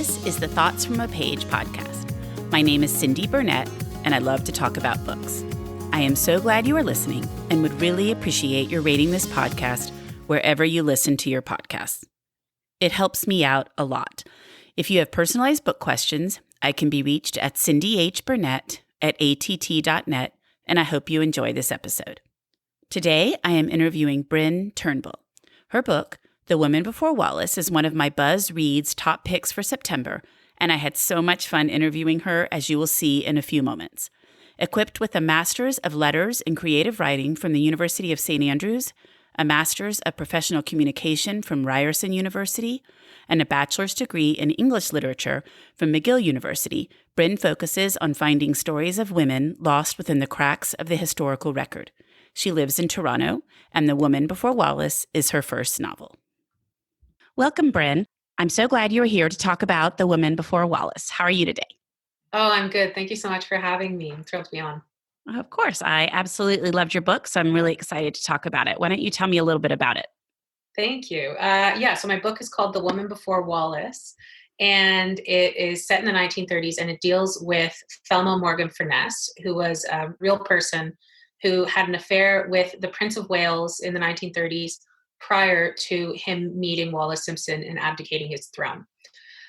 This is the Thoughts from a Page podcast. My name is Cindy Burnett, and I love to talk about books. I am so glad you are listening and would really appreciate your rating this podcast wherever you listen to your podcasts. It helps me out a lot. If you have personalized book questions, I can be reached at cindyhburnett@att.net, and I hope you enjoy this episode. Today, I am interviewing Bryn Turnbull. Her book, The Woman Before Wallis, is one of my Buzz Reads top picks for September, and I had so much fun interviewing her, as you will see in a few moments. Equipped with a Master's of Letters in Creative Writing from the University of St. Andrews, a Master's of Professional Communication from Ryerson University, and a bachelor's degree in English Literature from McGill University, Bryn focuses on finding stories of women lost within the cracks of the historical record. She lives in Toronto, and The Woman Before Wallis is her first novel. Welcome, Bryn. I'm so glad you're here to talk about The Woman Before Wallis. How are you today? Oh, I'm good. Thank you so much for having me. I'm thrilled to be on. Of course. I absolutely loved your book, so I'm really excited to talk about it. Why don't you tell me a little bit about it? Thank you. So my book is called The Woman Before Wallis, and it is set in the 1930s, and it deals with Thelma Furness, who was a real person who had an affair with the Prince of Wales in the 1930s prior to him meeting Wallis Simpson and abdicating his throne.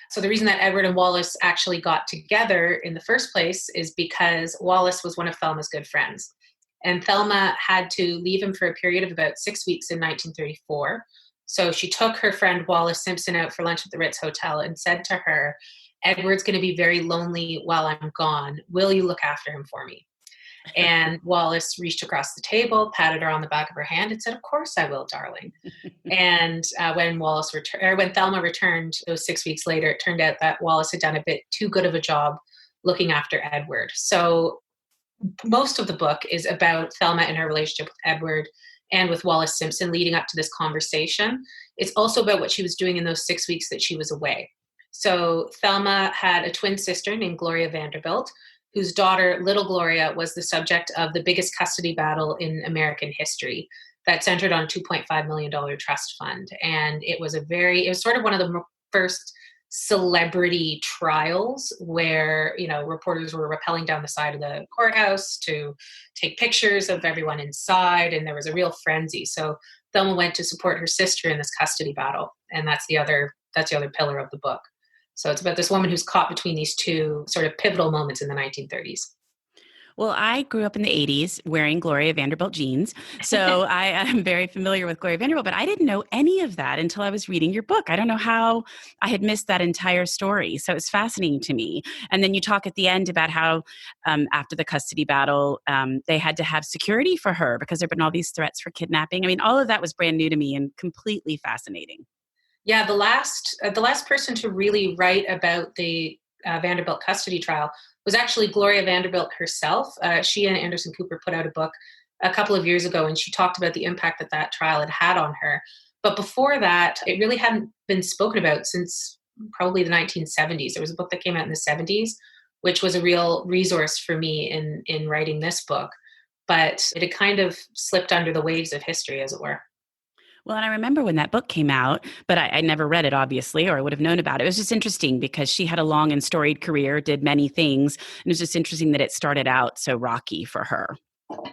So the reason that Edward and Wallis actually got together in the first place is because Wallis was one of Thelma's good friends. And Thelma had to leave him for a period of about 6 weeks in 1934. So she took her friend Wallis Simpson out for lunch at the Ritz Hotel and said to her, "Edward's going to be very lonely while I'm gone. Will you look after him for me?" And Wallis reached across the table, patted her on the back of her hand, and said, "Of course I will, darling." And when Thelma returned those 6 weeks later, it turned out that Wallis had done a bit too good of a job looking after Edward. So most of the book is about Thelma and her relationship with Edward and with Wallis Simpson leading up to this conversation. It's also about what she was doing in those 6 weeks that she was away. So Thelma had a twin sister named Gloria Vanderbilt, whose daughter, little Gloria, was the subject of the biggest custody battle in American history that centered on a $2.5 million trust fund. And it was sort of one of the first celebrity trials where, reporters were rappelling down the side of the courthouse to take pictures of everyone inside. And there was a real frenzy. So Thelma went to support her sister in this custody battle. And that's the other pillar of the book. So it's about this woman who's caught between these two sort of pivotal moments in the 1930s. Well, I grew up in the 80s wearing Gloria Vanderbilt jeans, so I am very familiar with Gloria Vanderbilt, but I didn't know any of that until I was reading your book. I don't know how I had missed that entire story, so it's fascinating to me. And then you talk at the end about how after the custody battle, they had to have security for her because there had been all these threats for kidnapping. I mean, all of that was brand new to me and completely fascinating. Yeah, the last person to really write about the Vanderbilt custody trial was actually Gloria Vanderbilt herself. She and Anderson Cooper put out a book a couple of years ago, and she talked about the impact that trial had had on her. But before that, it really hadn't been spoken about since probably the 1970s. There was a book that came out in the 70s, which was a real resource for me in writing this book. But it had kind of slipped under the waves of history, as it were. Well, and I remember when that book came out, but I never read it, obviously, or I would have known about it. It was just interesting because she had a long and storied career, did many things. And it was just interesting that it started out so rocky for her.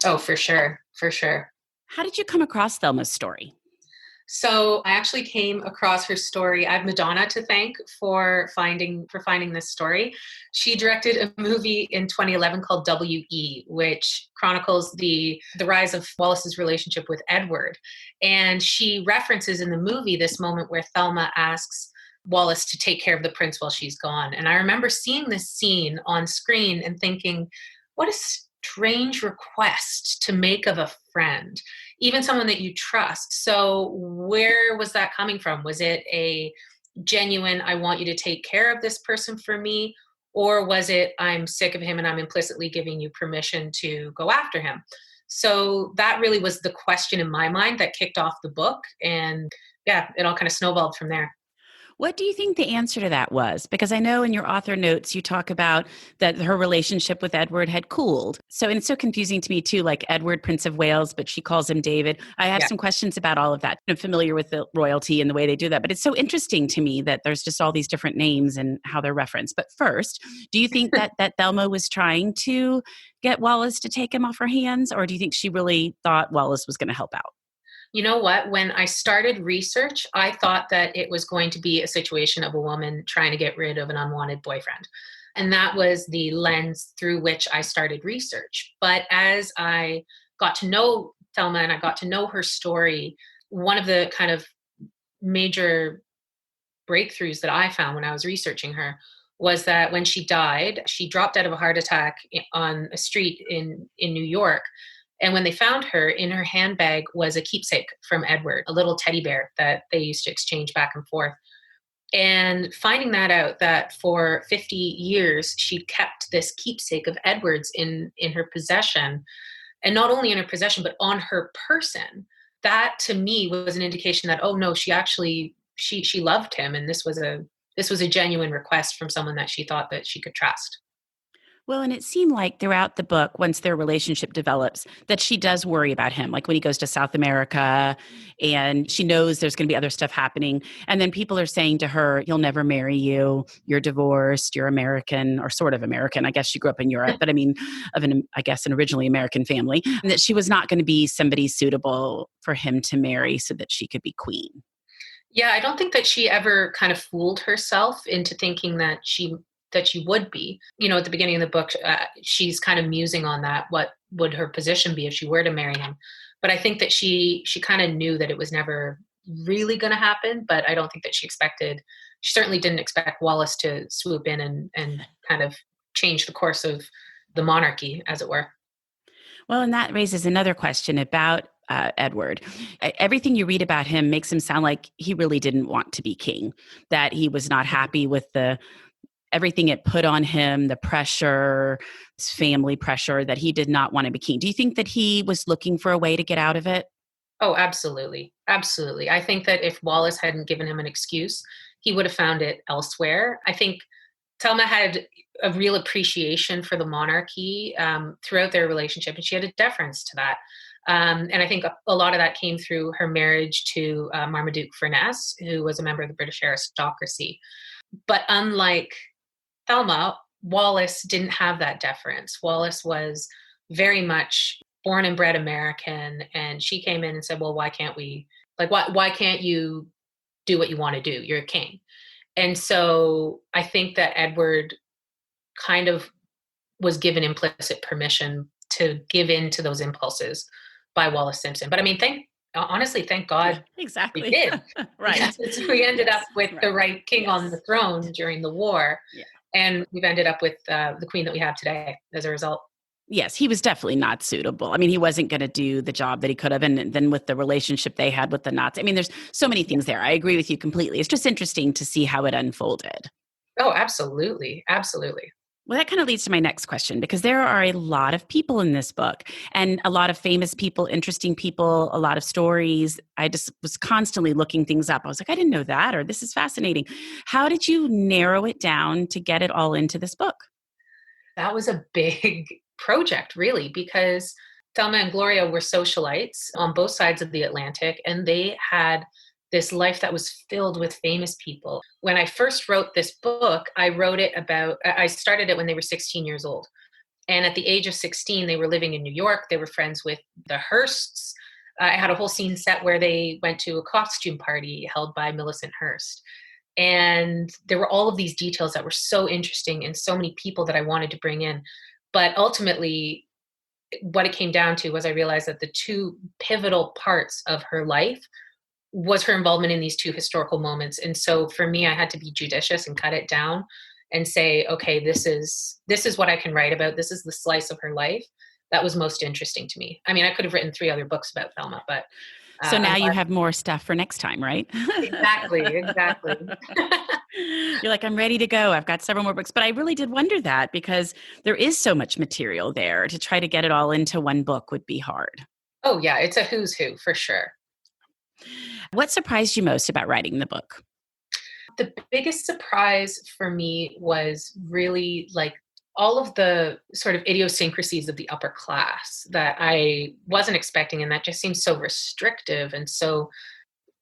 Oh, for sure. For sure. How did you come across Thelma's story? So I actually came across her story. I have Madonna to thank for finding this story. She directed a movie in 2011 called W.E., which chronicles the rise of Wallis's relationship with Edward. And she references in the movie this moment where Thelma asks Wallis to take care of the prince while she's gone. And I remember seeing this scene on screen and thinking, what a strange request to make of a friend, even someone that you trust. So where was that coming from? Was it a genuine, I want you to take care of this person for me? Or was it, I'm sick of him and I'm implicitly giving you permission to go after him? So that really was the question in my mind that kicked off the book. And yeah, it all kind of snowballed from there. What do you think the answer to that was? Because I know in your author notes, you talk about that her relationship with Edward had cooled. So, and it's so confusing to me too, like Edward, Prince of Wales, but she calls him David. I have Yeah. some questions about all of that. I'm familiar with the royalty and the way they do that, but it's so interesting to me that there's just all these different names and how they're referenced. But first, do you think that Thelma was trying to get Wallis to take him off her hands, or do you think she really thought Wallis was going to help out? You know what? When I started research, I thought that it was going to be a situation of a woman trying to get rid of an unwanted boyfriend. And that was the lens through which I started research. But as I got to know Thelma and I got to know her story, one of the kind of major breakthroughs that I found when I was researching her was that when she died, she dropped out of a heart attack on a street in New York. And when they found her, in her handbag was a keepsake from Edward, a little teddy bear that they used to exchange back and forth. And finding that out, that for 50 years she kept this keepsake of Edward's in her possession, and not only in her possession but on her person, that to me was an indication that, oh no, she actually she loved him, and this was a genuine request from someone that she thought that she could trust. Well, and it seemed like throughout the book, once their relationship develops, that she does worry about him. Like when he goes to South America and she knows there's going to be other stuff happening. And then people are saying to her, he'll never marry you. You're divorced. You're American or sort of American. I guess she grew up in Europe, but I mean, I guess, an originally American family. And that she was not going to be somebody suitable for him to marry so that she could be queen. Yeah, I don't think that she ever kind of fooled herself into thinking that she would be. You know, at the beginning of the book, she's kind of musing on that. What would her position be if she were to marry him? But I think that she kind of knew that it was never really going to happen. But I don't think that she expected. She certainly didn't expect Wallis to swoop in and kind of change the course of the monarchy, as it were. Well, and that raises another question about Edward. Everything you read about him makes him sound like he really didn't want to be king, that he was not happy with the everything it put on him, the pressure, his family pressure, that he did not want to be king. Do you think that he was looking for a way to get out of it? Oh, absolutely. Absolutely. I think that if Wallis hadn't given him an excuse, he would have found it elsewhere. I think Thelma had a real appreciation for the monarchy throughout their relationship, and she had a deference to that. And I think a lot of that came through her marriage to Marmaduke Furness, who was a member of the British aristocracy. But unlike Thelma, Wallis didn't have that deference. Wallis was very much born and bred American, and she came in and said, "Well, why can't we? Like, why can't you do what you want to do? You're a king." And so I think that Edward kind of was given implicit permission to give in to those impulses by Wallis Simpson. But I mean, honestly, thank Yeah, God we exactly. did, Right. because we ended up Yes. with Right. the right king on Yes. the throne during the war, Yeah. and we've ended up with the queen that we have today as a result. Yes, he was definitely not suitable. I mean, he wasn't going to do the job that he could have. And then with the relationship they had with the Nazis, I mean, there's so many things there. I agree with you completely. It's just interesting to see how it unfolded. Oh, absolutely, absolutely. Well, that kind of leads to my next question because there are a lot of people in this book and a lot of famous people, interesting people, a lot of stories. I just was constantly looking things up. I was like, I didn't know that, or this is fascinating. How did you narrow it down to get it all into this book? That was a big project, really, because Thelma and Gloria were socialites on both sides of the Atlantic, and they had this life that was filled with famous people. When I first wrote this book, I started it when they were 16 years old. And at the age of 16, they were living in New York. They were friends with the Hearsts. I had a whole scene set where they went to a costume party held by Millicent Hearst. And there were all of these details that were so interesting and so many people that I wanted to bring in. But ultimately, what it came down to was I realized that the two pivotal parts of her life was her involvement in these two historical moments. And so for me, I had to be judicious and cut it down and say, okay, this is what I can write about. This is the slice of her life that was most interesting to me. I mean, I could have written 3 other books about Thelma, but So now I'm you glad. have more stuff for next time, right? Exactly, exactly. You're like, I'm ready to go. I've got several more books. But I really did wonder that because there is so much material there. To try to get it all into one book would be hard. Oh yeah, it's a who's who for sure. What surprised you most about writing the book? The biggest surprise for me was really like all of the sort of idiosyncrasies of the upper class that I wasn't expecting. And that just seems so restrictive and so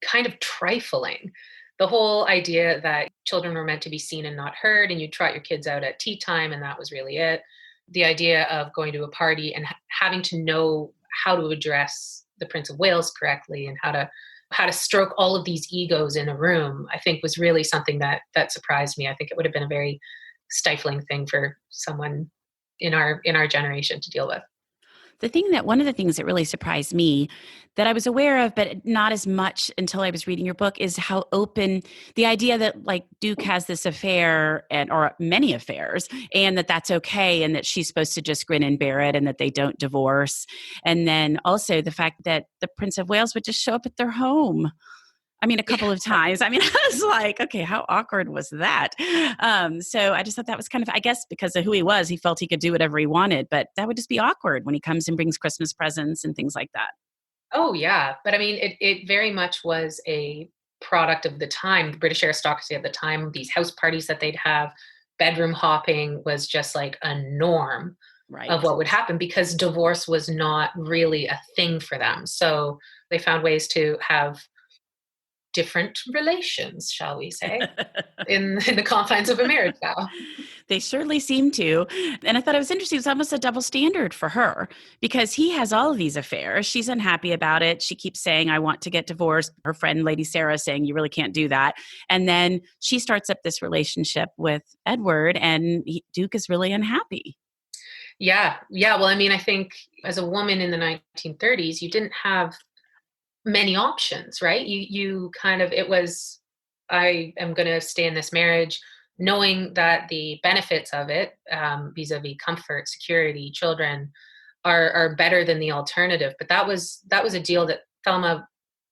kind of trifling. The whole idea that children were meant to be seen and not heard, and you trot your kids out at tea time, and that was really it. The idea of going to a party and having to know how to address the Prince of Wales correctly and how to stroke all of these egos in a room, I think was really something that surprised me. I think it would have been a very stifling thing for someone in our generation to deal with. One of the things that really surprised me that I was aware of, but not as much until I was reading your book, is how open the idea that like Duke has this affair or many affairs, and that's okay. And that she's supposed to just grin and bear it and that they don't divorce. And then also the fact that the Prince of Wales would just show up at their home. I mean, a couple of times. I mean, I was like, okay, how awkward was that? So I just thought that was kind of, I guess, because of who he was, he felt he could do whatever he wanted, but that would just be awkward when he comes and brings Christmas presents and things like that. Oh, yeah. But I mean, it very much was a product of the time, the British aristocracy at the time, these house parties that they'd have, bedroom hopping was just like a norm of what would happen because divorce was not really a thing for them. So they found ways to have different relations, shall we say, in the confines of a marriage vow. They certainly seem to. And I thought it was interesting. It's almost a double standard for her because he has all of these affairs. She's unhappy about it. She keeps saying, I want to get divorced. Her friend, Lady Sarah, saying, you really can't do that. And then she starts up this relationship with Edward and Duke is really unhappy. Yeah. Yeah. Well, I mean, I think as a woman in the 1930s, you didn't have many options, right? You kind of, it was, I am going to stay in this marriage knowing that the benefits of it, vis-a-vis comfort, security, children, are better than the alternative. But that was a deal that Thelma,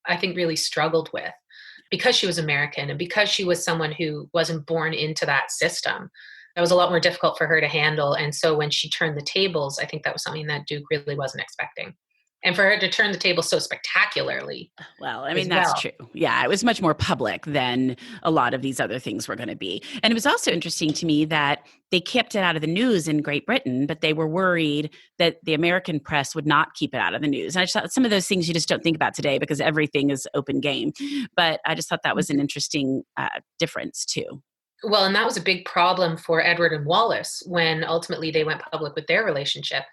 I think, really struggled with because she was American and because she was someone who wasn't born into that system. That was a lot more difficult for her to handle. And so when she turned the tables, I think that was something that Duke really wasn't expecting. And for her to turn the table so spectacularly. Well, I mean, that's true. Yeah, it was much more public than a lot of these other things were going to be. And it was also interesting to me that they kept it out of the news in Great Britain, but they were worried that the American press would not keep it out of the news. And I just thought some of those things you just don't think about today because everything is open game. But I just thought that was an interesting difference too. Well, and that was a big problem for Edward and Wallis when ultimately they went public with their relationship.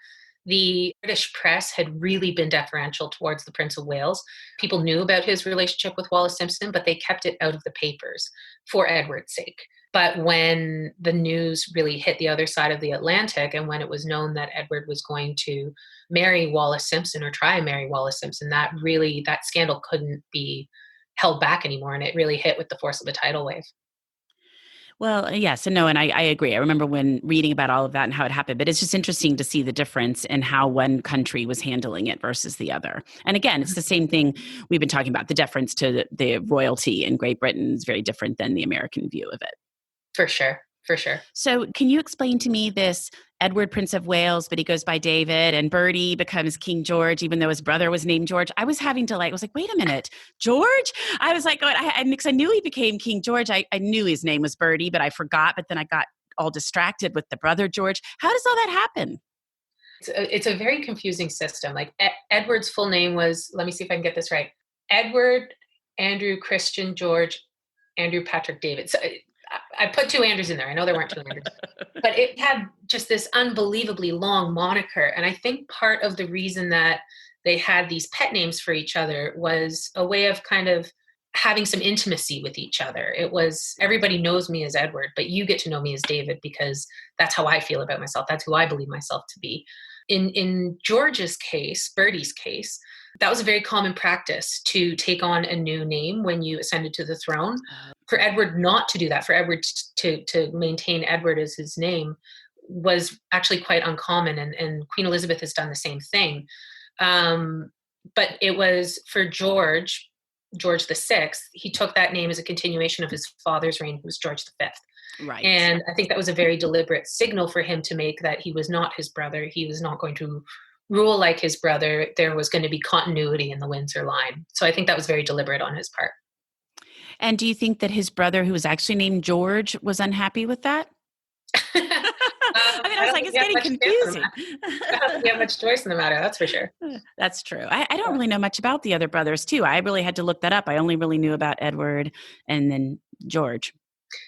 The British press had really been deferential towards the Prince of Wales. People knew about his relationship with Wallis Simpson, but they kept it out of the papers for Edward's sake. But when the news really hit the other side of the Atlantic, and when it was known that Edward was going to marry Wallis Simpson or try and marry Wallis Simpson, that scandal couldn't be held back anymore. And it really hit with the force of a tidal wave. Well, yes and no, and I agree. I remember when reading about all of that and how it happened, but it's just interesting to see the difference in how one country was handling it versus the other. And again, it's the same thing we've been talking about. The deference to the royalty in Great Britain is very different than the American view of it. For sure. For sure. So can you explain to me this Edward, Prince of Wales, but he goes by David, and Bertie becomes King George, even though his brother was named George? I was having to was like, wait a minute, George? I was like, because I knew he became King George. I knew his name was Bertie, but I forgot. But then I got all distracted with the brother George. How does all that happen? It's a very confusing system. Like Edward's full name was, let me see if I can get this right. Edward, Andrew, Christian, George, Andrew, Patrick, David. So I put two Andrews in there. I know there weren't two Andrews, but it had just this unbelievably long moniker. And I think part of the reason that they had these pet names for each other was a way of kind of having some intimacy with each other. It was, everybody knows me as Edward, but you get to know me as David because that's how I feel about myself. That's who I believe myself to be. In George's case, Bertie's case, that was a very common practice to take on a new name when you ascended to the throne. For Edward not to do that, for Edward to maintain Edward as his name was actually quite uncommon. And Queen Elizabeth has done the same thing. But it was for George VI, he took that name as a continuation of his father's reign, who was George V. Right. And I think that was a very deliberate signal for him to make that he was not his brother. He was not going to rule like his brother. There was going to be continuity in the Windsor line. So I think that was very deliberate on his part. And do you think that his brother, who was actually named George, was unhappy with that? I mean, I I was don't like, think it's we have getting much choice in the confusing. matter. I don't think we have much choice in the matter. That's for sure. That's true. I don't really know much about the other brothers, too. I really had to look that up. I only really knew about Edward and then George.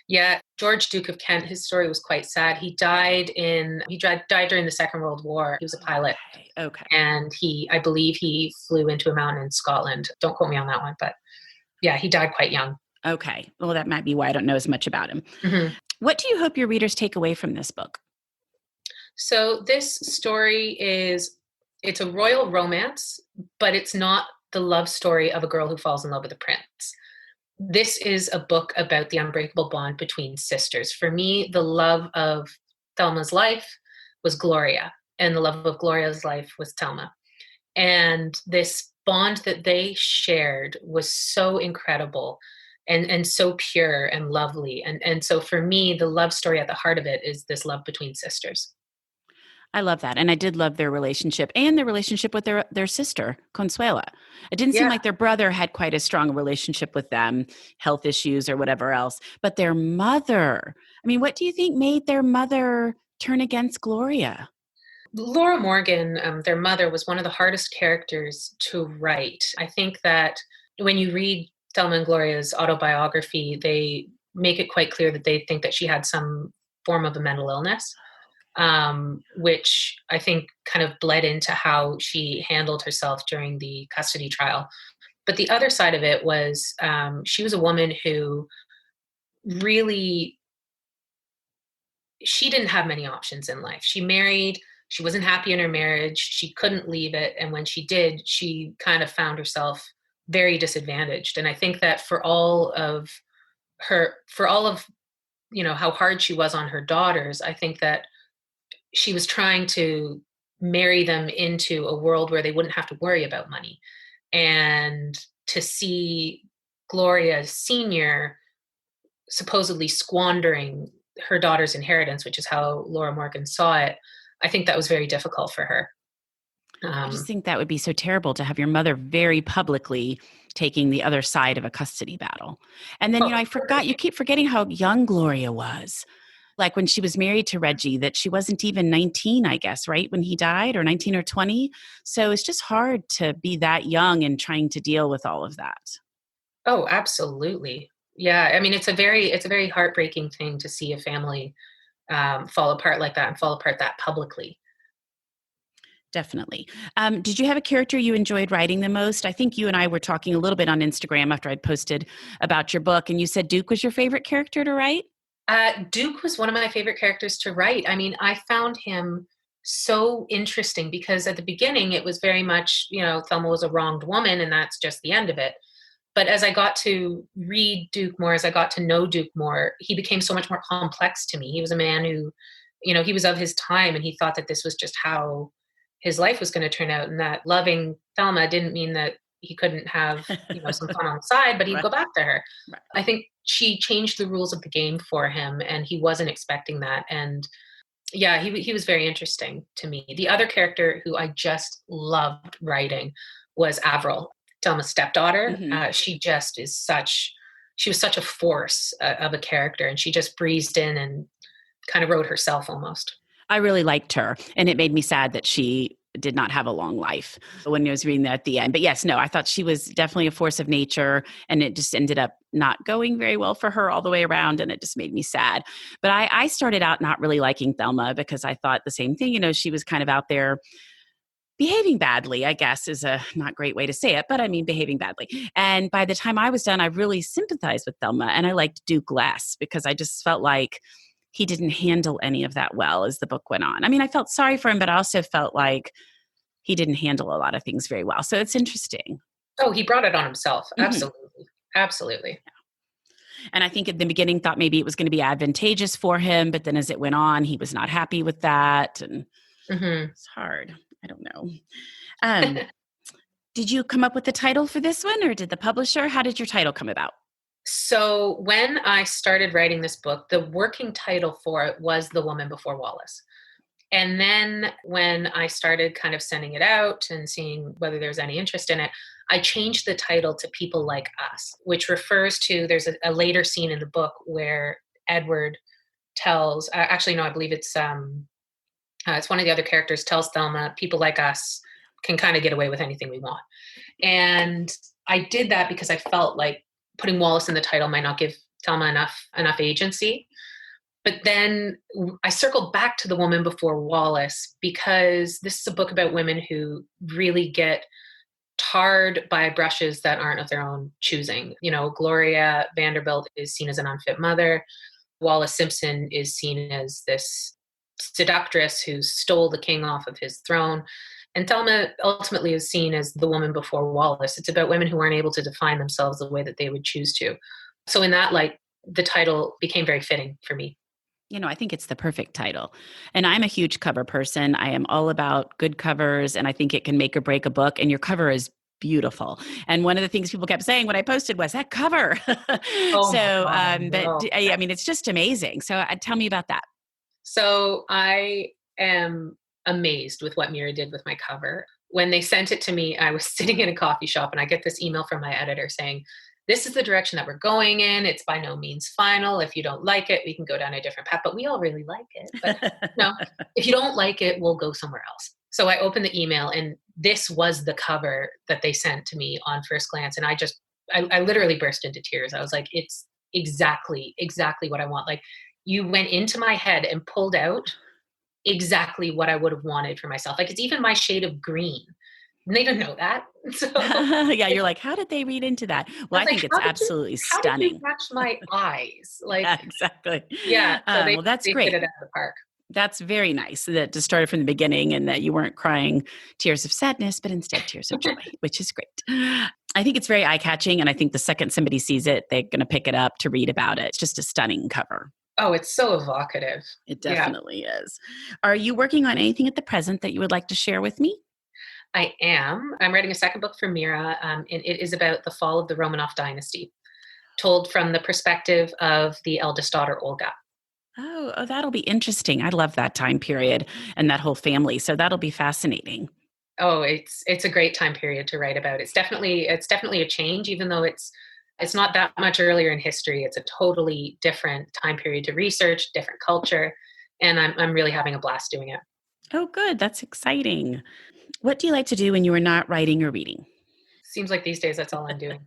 Yeah, George, Duke of Kent, his story was quite sad. He died during the Second World War. He was a pilot, Okay. and I believe he flew into a mountain in Scotland. Don't quote me on that one, but yeah, he died quite young. Okay. Well, that might be why I don't know as much about him. Mhm. What do you hope your readers take away from this book? So this story it's a royal romance, but it's not the love story of a girl who falls in love with a prince. This is a book about the unbreakable bond between sisters. For me, the love of Thelma's life was Gloria, and the love of Gloria's life was Thelma. And this bond that they shared was so incredible and so pure and lovely. And so for me, the love story at the heart of it is this love between sisters. I love that. And I did love their relationship and their relationship with their sister, Consuela. It didn't seem Yeah. like their brother had quite as strong a relationship with them, health issues or whatever else. But their mother, I mean, what do you think made their mother turn against Gloria? Laura Morgan, their mother, was one of the hardest characters to write. I think that when you read Thelma and Gloria's autobiography, they make it quite clear that they think that she had some form of a mental illness, which I think kind of bled into how she handled herself during the custody trial. But the other side of it was she was a woman who really she didn't have many options in life. She married, she wasn't happy in her marriage, she couldn't leave it, and when she did, she kind of found herself very disadvantaged. And I think that for all of, how hard she was on her daughters, I think that she was trying to marry them into a world where they wouldn't have to worry about money. And to see Gloria Senior supposedly squandering her daughter's inheritance, which is how Laura Morgan saw it, I think that was very difficult for her. I just Um, think that would be so terrible to have your mother very publicly taking the other side of a custody battle. And then, oh, I forgot, you keep forgetting how young Gloria was. Like when she was married to Reggie, that she wasn't even 19, I guess, right? When he died, or 19 or 20. So it's just hard to be that young and trying to deal with all of that. oh, absolutely. Yeah, I mean, it's a very heartbreaking thing to see a family fall apart like that and fall apart that publicly. Definitely. Did you have a character you enjoyed writing the most? I think you and I were talking a little bit on Instagram after I'd posted about your book, and you said Duke was your favorite character to write. Duke was one of my favorite characters to write. I mean, I found him so interesting because at the beginning it was very much, Thelma was a wronged woman and that's just the end of it. But as I got to read Duke more, as I got to know Duke more, he became so much more complex to me. He was a man who, he was of his time and he thought that this was just how his life was going to turn out. And that loving Thelma didn't mean that he couldn't have, some fun on the side, but he'd Right. go back to her. Right. I think she changed the rules of the game for him and he wasn't expecting that. And yeah, he was very interesting to me. The other character who I just loved writing was Avril, Thelma's stepdaughter. Mhm. She was such a force of a character, and she just breezed in and kind of wrote herself almost. I really liked her, and it made me sad that she did not have a long life when I was reading that at the end. But yes, no, I thought she was definitely a force of nature, and it just ended up not going very well for her all the way around, and it just made me sad. But I started out not really liking Thelma because I thought the same thing. She was kind of out there behaving badly, I guess is a not great way to say it, but I mean behaving badly. And by the time I was done, I really sympathized with Thelma, and I liked Duke less because I just felt like he didn't handle any of that well as the book went on. I mean, I felt sorry for him, but I also felt like he didn't handle a lot of things very well. So it's interesting. Oh, he brought it on himself. Mhm. Absolutely. Absolutely. And I think at the beginning thought maybe it was going to be advantageous for him, but then as it went on, he was not happy with that. And Hmm. it's hard. I don't know. Um, did you come up with the title for this one or did the publisher? How did your title come about? So when I started writing this book, the working title for it was The Woman Before Wallis. And then when I started kind of sending it out and seeing whether there was any interest in it, I changed the title to People Like Us, which refers to, there's a later scene in the book where Edward tells, actually, no, I believe it's one of the other characters tells Thelma, people like us can kind of get away with anything we want. And I did that because I felt like putting Wallis in the title might not give Thelma enough agency. But then I circled back to The Woman Before Wallis because this is a book about women who really get tarred by brushes that aren't of their own choosing. You know, Gloria Vanderbilt is seen as an unfit mother. Wallis Simpson is seen as this seductress who stole the king off of his throne. And Thelma ultimately is seen as the woman before Wallis. It's about women who aren't able to define themselves the way that they would choose to. So in that light, the title became very fitting for me. You know, I think it's the perfect title. And I'm a huge cover person. I am all about good covers, and I think it can make or break a book. And your cover is beautiful. And one of the things people kept saying when I posted was that cover. Oh So, my God, no. I mean, it's just amazing. So tell me about that. So I am amazed with what Mira did with my cover. When they sent it to me, I was sitting in a coffee shop and I get this email from my editor saying, this is the direction that we're going in. It's by no means final. If you don't like it, we can go down a different path, but we all really like it. But no, if you don't like it, we'll go somewhere else. So I opened the email and this was the cover that they sent to me on first glance. And I literally burst into tears. I was like, it's exactly what I want. Like, you went into my head and pulled out exactly what I would have wanted for myself. Like, it's even my shade of green. And they didn't know that. So Yeah, you're like, how did they read into that? Well, I think it's absolutely how did you stunning. match my eyes? Like, Yeah, exactly. yeah. So Well, that's they great. hit it out of the park. That's very nice that to start it from the beginning and that you weren't crying tears of sadness, but instead tears of joy, which is great. I think it's very eye-catching, and I think the second somebody sees it, they're going to pick it up to read about it. It's just a stunning cover. Oh, it's so evocative. It definitely is. Are you working on anything at the present that you would like to share with me? I am. I'm writing a second book for Mira, and it is about the fall of the Romanov dynasty, told from the perspective of the eldest daughter, Olga. Oh, that'll be interesting. I love that time period and that whole family. So that'll be fascinating. Oh, it's a great time period to write about. It's definitely a change, even though it's not that much earlier in history. It's a totally different time period to research, different culture, and I'm really having a blast doing it. Oh, good. That's exciting. What do you like to do when you are not writing or reading? Seems like these days that's all I'm doing,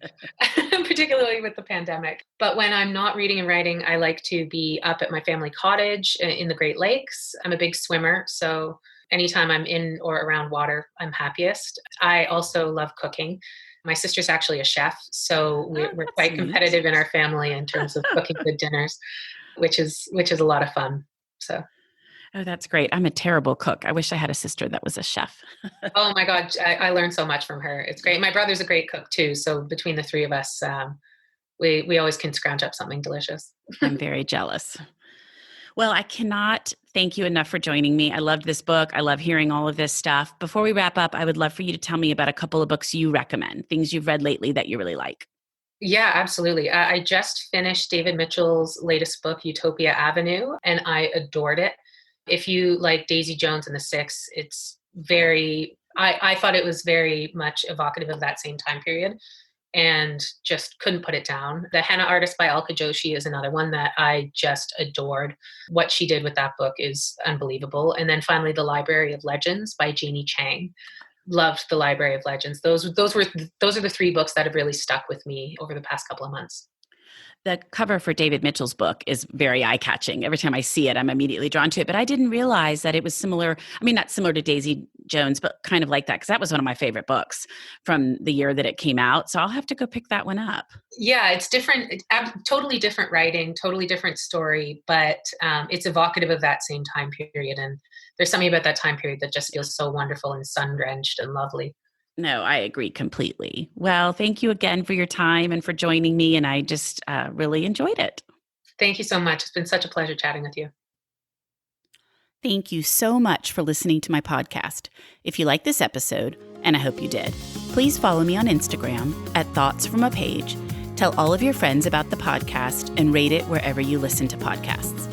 particularly with the pandemic. But when I'm not reading and writing, I like to be up at my family cottage in the Great Lakes. I'm a big swimmer, so anytime I'm in or around water, I'm happiest. I also love cooking. My sister's actually a chef, so we're quite competitive in our family in terms of cooking good dinners, which is a lot of fun. So. Oh, that's great. I'm a terrible cook. I wish I had a sister that was a chef. Oh my God. I learned so much from her. It's great. My brother's a great cook too. So between the three of us, we always can scrounge up something delicious. I'm very jealous. Well, I cannot thank you enough for joining me. I loved this book. I love hearing all of this stuff. Before we wrap up, I would love for you to tell me about a couple of books you recommend, things you've read lately that you really like. Yeah, absolutely. I just finished David Mitchell's latest book, Utopia Avenue, and I adored it. If you like Daisy Jones and the Six, it's I thought it was very much evocative of that same time period and just couldn't put it down. The Henna Artist by Alka Joshi is another one that I just adored. What she did with that book is unbelievable. And then finally, The Library of Legends by Janie Chang. Loved The Library of Legends. Those are the three books that have really stuck with me over the past couple of months. The cover for David Mitchell's book is very eye-catching. Every time I see it, I'm immediately drawn to it. But I didn't realize that it was similar. I mean, not similar to Daisy Jones, but kind of like that, because that was one of my favorite books from the year that it came out. So I'll have to go pick that one up. Yeah, it's different. It's totally different writing, totally different story, but it's evocative of that same time period. And there's something about that time period that just feels so wonderful and sun-drenched and lovely. No, I agree completely. Well, thank you again for your time and for joining me. And I just really enjoyed it. Thank you so much. It's been such a pleasure chatting with you. Thank you so much for listening to my podcast. If you like this episode, and I hope you did, please follow me on Instagram at Thoughts From a Page. Tell all of your friends about the podcast and rate it wherever you listen to podcasts.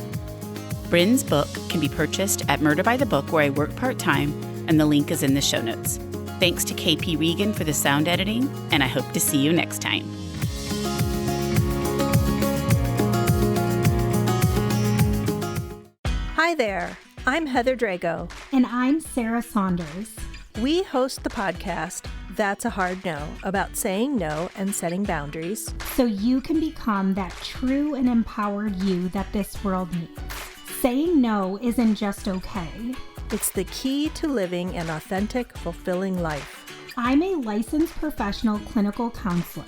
Bryn's book can be purchased at Murder by the Book, where I work part-time, and the link is in the show notes. Thanks to KP Regan for the sound editing, and I hope to see you next time. Hi there, I'm Heather Drago. And I'm Sarah Saunders. We host the podcast, That's a Hard No, about saying no and setting boundaries. So you can become that true and empowered you that this world needs. Saying no isn't just okay. It's the key to living an authentic, fulfilling life. I'm a licensed professional clinical counselor,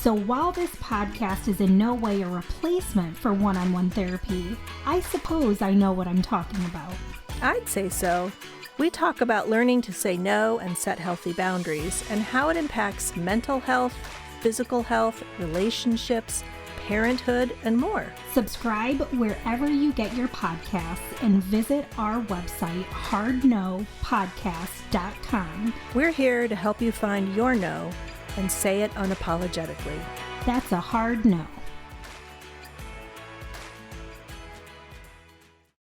so while this podcast is in no way a replacement for one-on-one therapy, I suppose I know what I'm talking about. I'd say so. We talk about learning to say no and set healthy boundaries and how it impacts mental health, physical health, relationships, parenthood, and more. Subscribe wherever you get your podcasts and visit our website, hardnopodcast.com. We're here to help you find your no and say it unapologetically. That's a hard no.